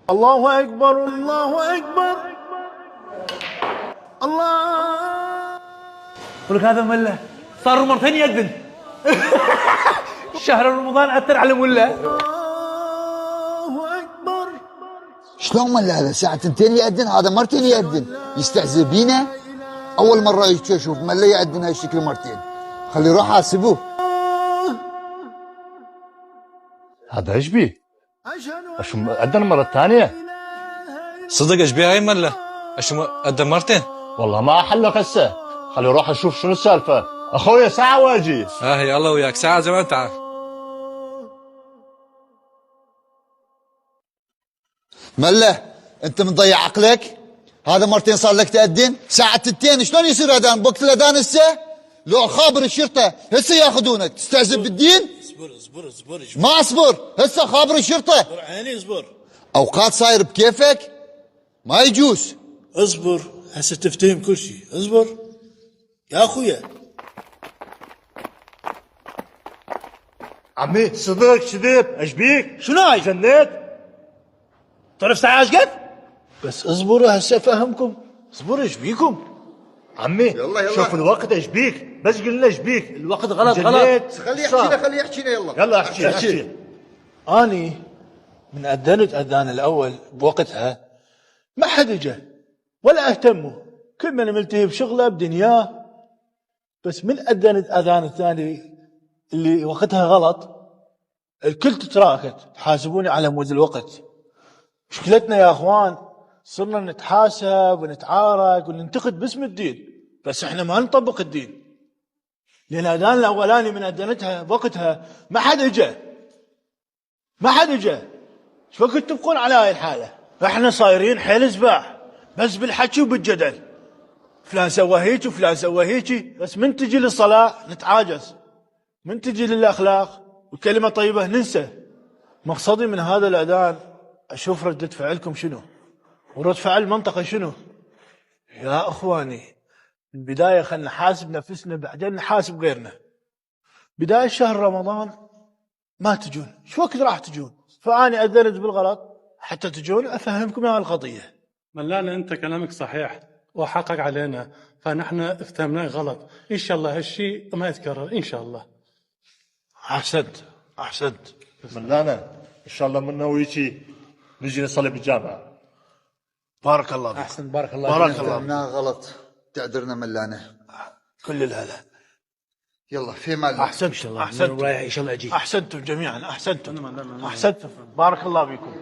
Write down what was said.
الله أكبر الله أكبر الله. ولك هذا مله صار مرتين يأذن. شهر رمضان أثر على مله. الله أكبر. شلون مله هذا ساعة 2 يأذن، هذا مرتين يأذن، يستهزئ بينا. أول مرة يشوف مله يأذن هالشكل مرتين، خلي يروح حاسبوه. هذا ايش بيه؟ اشو أذن مرة ثانية؟ صدق ايش بيه هاي مله؟ اشو أذن مرتين؟ والله ما أحلق هسه، خلي يروح أشوف شنو السالفة. أخويا ساعة واجي. هي الله وياك، ساعة زمان تعال. مله أنت مضيع عقلك؟ هذا مرتين صار لك تأذن؟ ساعة 2 شلون يصير أذان؟ بوقت الأذان هسه؟ لو خابر الشرطة هسه ياخذونك، تستهزئ بالدين؟ اصبر ما أصبر، هسه خابر الشرطة. اصبر عيني اصبر. أوقات صاير بكيفك؟ ما يجوز. اصبر هسه تفتهم كل شيء، اصبر يا اخويا. عمي صدق كذب، ايش بيك؟ شنو هاي؟ جنيت؟ تعرف ساعة ايش قد؟ بس اصبروا هسه افهمكم، اصبروا ايش بيكم؟ عمي يلا. شوف الوقت ايش بيك؟ بس قلنا ايش بيك؟ الوقت غلط جنيت. خليه يحكينا يلا. يلا احكي. اني من اذنت اذان الاول بوقتها ما حد اجى ولا اهتموا، كل من ملتهي بشغله بدنياه. بس من اذنت اذان الثاني اللي وقتها غلط، الكل تتراكت تحاسبوني على مود الوقت. مشكلتنا يا اخوان صرنا نتحاسب ونتعارك وننتقد باسم الدين، بس احنا ما نطبق الدين. لان الاذان الاولاني من اذنتها بوقتها ما حد اجى، شو وقت تبقون على هاي الحاله؟ احنا صايرين حيل سباح بس بالحكي وبالجدل، فلان سوى هيك وفلان سوى هيك. بس من تجي للصلاه نتعاجز، من تجي للاخلاق وكلمه طيبه ننسى. مقصدي من هذا الاذان اشوف ردة فعلكم شنو، ورد فعل المنطقه شنو. يا اخواني من البدايه خلينا نحاسب نفسنا بعدين نحاسب غيرنا. بدايه شهر رمضان ما تجون، شو وقت راح تجون؟ فاني اذنت بالغلط حتى تجون افهمكم هاي القضيه. ملانا انت كلامك صحيح وحقق علينا، فنحن افتهمناه غلط. ان شاء الله هالشيء ما يتكرر ان شاء الله. احسنت. ملانا ان شاء الله منا ويجي نجي نصلي بالجامعة. بارك الله فيك. احسن بارك الله بارك فيك. الله فهمناه غلط، تعذرنا ملانا. كل الهلا. يلا في مال. احسنت. ان شاء الله رايح ان شاء الله اجي. احسنتم جميعا، احسنتم. بارك الله فيكم.